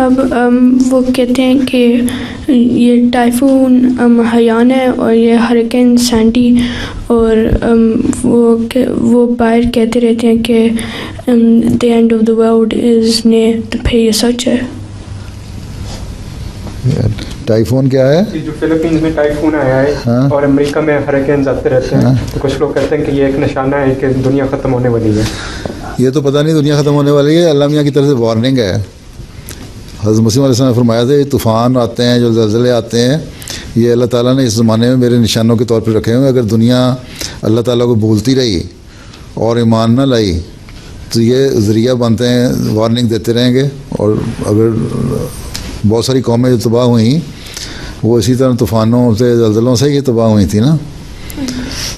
اب وہ کہتے ہیں کہ یہ ٹائفون ہیان ہے اور یہ ہریکین سینڈی، اور وہ باہر کہتے رہتے ہیں کہ the end of the world is near, تو پھر یہ سچ ہے؟ ٹائفون کیا ہے؟ جو فلپینز میں ٹائفون آیا ہے اور امریکہ میں ہریکینز آتے رہتے ہیں، تو کچھ لوگ کہتے ہیں کہ یہ ایک نشانہ ہے کہ دنیا ختم ہونے والی ہے۔ یہ تو پتہ نہیں دنیا ختم ہونے والی ہے، اللہ میاں کی طرف سے وارننگ ہے۔ حضرت مسیح علیہ السلام نے فرمایا تھا یہ طوفان آتے ہیں، جو زلزلے آتے ہیں، یہ اللہ تعالیٰ نے اس زمانے میں میرے نشانوں کے طور پر رکھے ہوئے، اگر دنیا اللہ تعالیٰ کو بھولتی رہی اور ایمان نہ لائی تو یہ ذریعہ بنتے ہیں، وارننگ دیتے رہیں گے۔ اور اگر بہت ساری قومیں جو تباہ ہوئیں وہ اسی طرح طوفانوں سے، زلزلوں سے یہ تباہ ہوئی تھیں نا،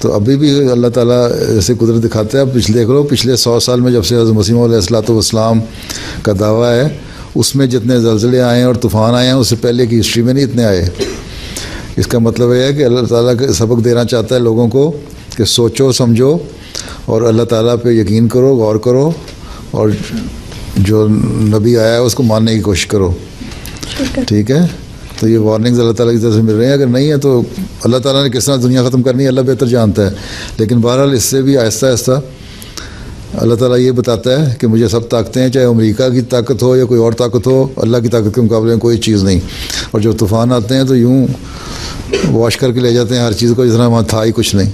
تو ابھی بھی اللہ تعالیٰ ایسے قدرت دکھاتے ہیں۔ اب دیکھ لو پچھلے 100 سال میں جب سے حضرت مسیح علیہ السلام کا دعویٰ ہے، اس میں جتنے زلزلے آئے ہیں اور طوفان آئے ہیں اس سے پہلے کی ہسٹری میں نہیں اتنے آئے۔ اس کا مطلب یہ ہے کہ اللہ تعالیٰ کا سبق دینا چاہتا ہے لوگوں کو کہ سوچو سمجھو اور اللہ تعالیٰ پہ یقین کرو، غور کرو، اور جو نبی آیا ہے اس کو ماننے کی کوشش کرو، ٹھیک ہے؟ تو یہ وارننگز اللہ تعالیٰ کی طرف سے مل رہے ہیں۔ اگر نہیں ہے تو اللہ تعالیٰ نے کس طرح دنیا ختم کرنی ہے اللہ بہتر جانتا ہے، لیکن بہرحال اس سے بھی آہستہ آہستہ اللہ تعالیٰ یہ بتاتا ہے کہ مجھے سب طاقتیں ہیں، چاہے امریکا کی طاقت ہو یا کوئی اور طاقت ہو، اللہ کی طاقت کے مقابلے میں کوئی چیز نہیں۔ اور جب طوفان آتے ہیں تو یوں واش کر کے لے جاتے ہیں ہر چیز کو، جس طرح وہاں تھا ہی کچھ نہیں۔